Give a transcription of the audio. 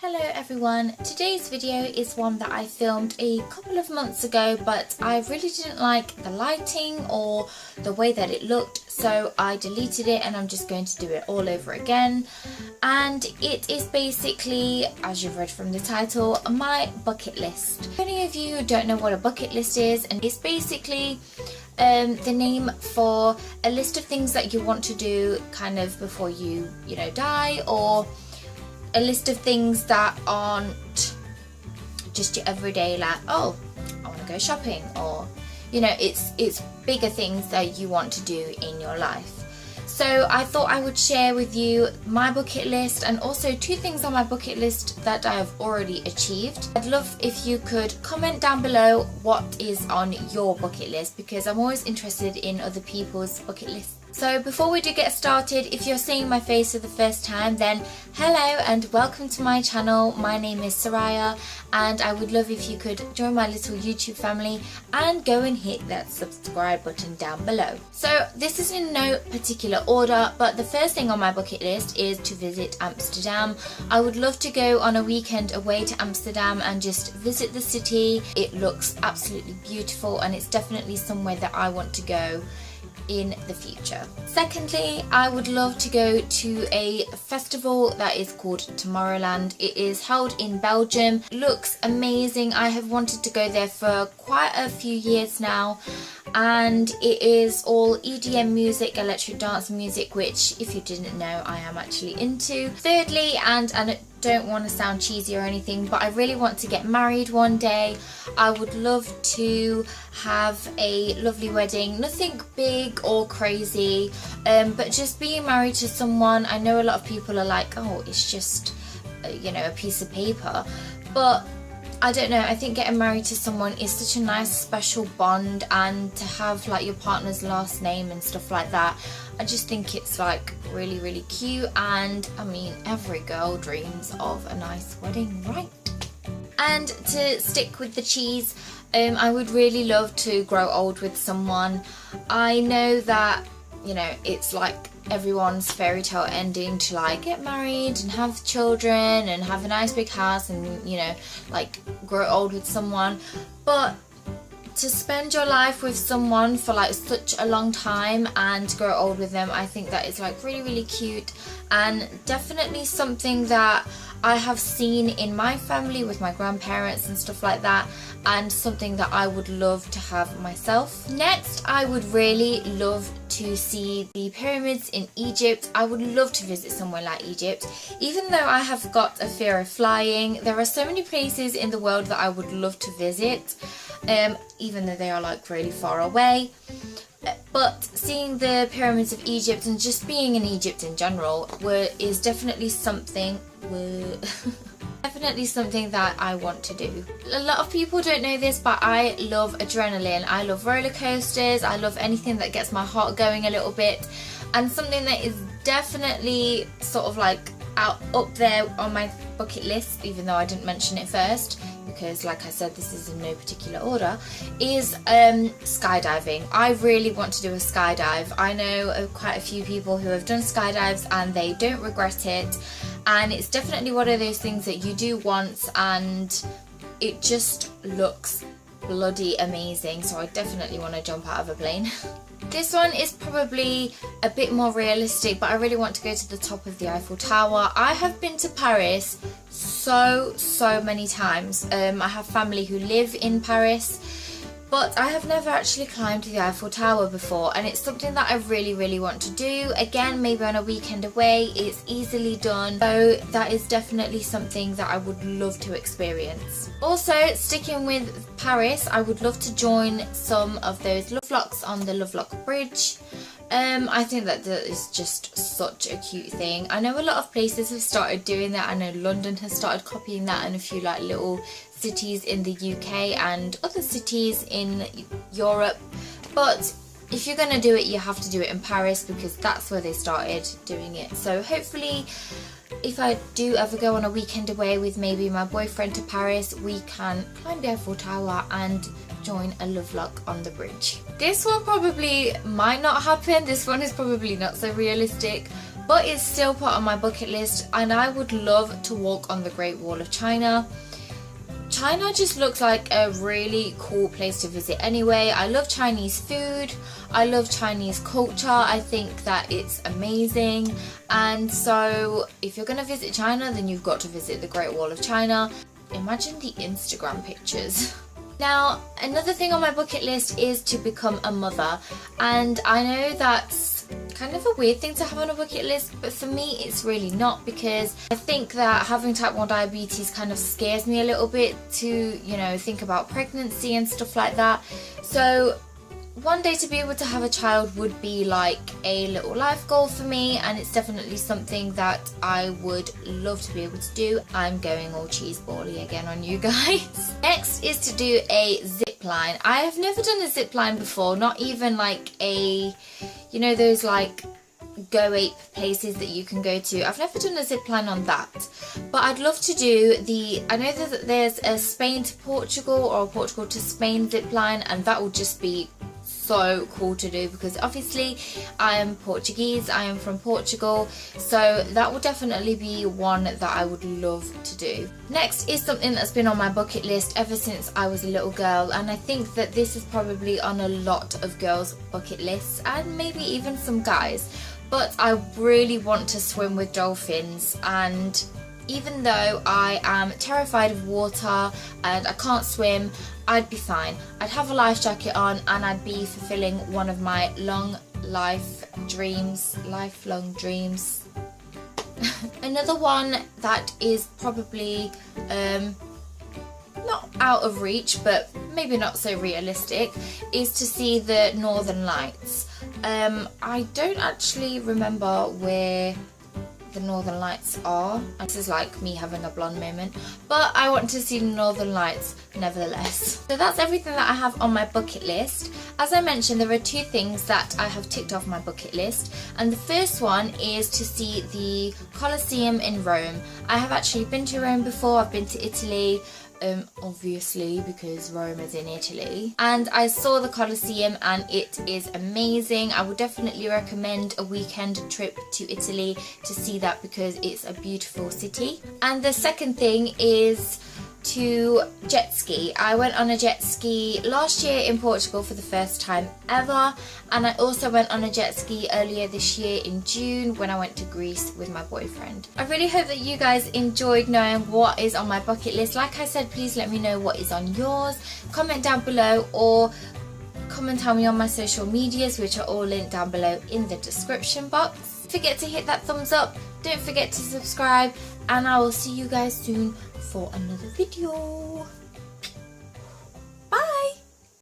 Hello everyone, today's video is one that I filmed a couple of months ago, but I really didn't like the lighting or the way that it looked, so I deleted it and I'm just going to do it all over again. And it is basically, as you've read from the title, my bucket list. For any of you who don't know what a bucket list is, and it's basically the name for a list of things that you want to do kind of before you die, or a list of things that aren't just your everyday, like, oh, I want to go shopping, or it's bigger things that you want to do in your life. So I thought I would share with you my bucket list, and also 2 things on my bucket list that I have already achieved. I'd love if you could comment down below what is on your bucket list, because I'm always interested in other people's bucket lists. So before we do get started, if you're seeing my face for the first time, then hello and welcome to my channel. My name is Soraia, and I would love if you could join my little YouTube family and go and hit that subscribe button down below. So this is in no particular order, but the first thing on my bucket list is to visit Amsterdam. I would love to go on a weekend away to Amsterdam and just visit the city. It looks absolutely beautiful, and it's definitely somewhere that I want to go in the future. Secondly, I would love to go to a festival that is called Tomorrowland. It is held in Belgium. It looks amazing. I have wanted to go there for quite a few years now, and it is all EDM music, electric dance music, which, if you didn't know, I am actually into. Thirdly, and I don't want to sound cheesy or anything, but I really want to get married one day. I would love to have a lovely wedding, nothing big or crazy, but just being married to someone. I know a lot of people are like, oh, it's just a piece of paper, but I don't know, I think getting married to someone is such a nice special bond, and to have like your partner's last name and stuff like that, I just think it's like really, really cute. And I mean, every girl dreams of a nice wedding, right? And to stick with the cheese, I would really love to grow old with someone. I know that it's like everyone's fairy tale ending to like get married and have children and have a nice big house and like grow old with someone, but to spend your life with someone for like such a long time and grow old with them, I think that is like really, really cute, and definitely something that I have seen in my family with my grandparents and stuff like that, and something that I would love to have myself. Next, I would really love to see the pyramids in Egypt. I would love to visit somewhere like Egypt. Even though I have got a fear of flying, there are so many places in the world that I would love to visit, even though they are like really far away. But seeing the pyramids of Egypt and just being in Egypt in general is definitely something that I want to do. A lot of people don't know this, but I love adrenaline. I love roller coasters. I love anything that gets my heart going a little bit, and something that is definitely sort of like up there on my bucket list, even though I didn't mention it first, because like I said, this is in no particular order, is skydiving. I really want to do a skydive. I know of quite a few people who have done skydives and they don't regret it, and it's definitely one of those things that you do once and it just looks bloody amazing, so I definitely want to jump out of a plane. This one is probably a bit more realistic, but I really want to go to the top of the Eiffel Tower. I have been to Paris so many times. I have family who live in Paris, but I have never actually climbed the Eiffel Tower before, and it's something that I really, really want to do. Again, maybe on a weekend away. It's easily done, so that is definitely something that I would love to experience. Also, sticking with Paris, I would love to join some of those love locks on the Lovelock Bridge. I think that is just such a cute thing. I know a lot of places have started doing that. I know London has started copying that, and a few like little cities in the UK and other cities in Europe. But if you're gonna do it, you have to do it in Paris, because that's where they started doing it. So hopefully, if I do ever go on a weekend away with maybe my boyfriend to Paris, we can climb the Eiffel Tower and join a lovelock on the bridge. This one probably might not happen. This one is probably not so realistic, but it's still part of my bucket list, and I would love to walk on the Great Wall of China. China just looks like a really cool place to visit anyway. I love Chinese food, I love Chinese culture, I think that it's amazing, and so if you're going to visit China, then you've got to visit the Great Wall of China. Imagine the Instagram pictures. Now, another thing on my bucket list is to become a mother, and I know that's kind of a weird thing to have on a bucket list, but for me it's really not, because I think that having type 1 diabetes kind of scares me a little bit to, you know, think about pregnancy and stuff like that. So one day to be able to have a child would be like a little life goal for me, and it's definitely something that I would love to be able to do. I'm going all cheesebally again on you guys. Next is to do a zip line. I have never done a zip line before, not even like a, you know, those like go ape places that you can go to. I've never done a zip line on that, but I'd love to do I know that there's a Spain to Portugal or a Portugal to Spain zip line, and that would just be so cool to do, because obviously I am Portuguese, I am from Portugal, so that would definitely be one that I would love to do. Next is something that's been on my bucket list ever since I was a little girl, and I think that this is probably on a lot of girls' bucket lists and maybe even some guys, but I really want to swim with dolphins. And even though I am terrified of water and I can't swim, I'd be fine. I'd have a life jacket on and I'd be fulfilling one of my lifelong dreams. Another one that is probably not out of reach, but maybe not so realistic, is to see the Northern Lights. I don't actually remember where the Northern Lights are. This is like me having a blonde moment, but I want to see the Northern Lights nevertheless. So that's everything that I have on my bucket list. As I mentioned, there are two things that I have ticked off my bucket list, and the first one is to see the Colosseum in Rome. I have actually been to Rome before. I've been to Italy, obviously, because Rome is in Italy, and I saw the Colosseum and it is amazing. I would definitely recommend a weekend trip to Italy to see that, because it's a beautiful city. And the second thing is to jet ski. I went on a jet ski last year in Portugal for the first time ever, and I also went on a jet ski earlier this year in June when I went to Greece with my boyfriend. I really hope that you guys enjoyed knowing what is on my bucket list. Like I said, please let me know what is on yours. Comment down below, or come and tell me on my social medias, which are all linked down below in the description box. Don't forget to hit that thumbs up, don't forget to subscribe, and I will see you guys soon for another video.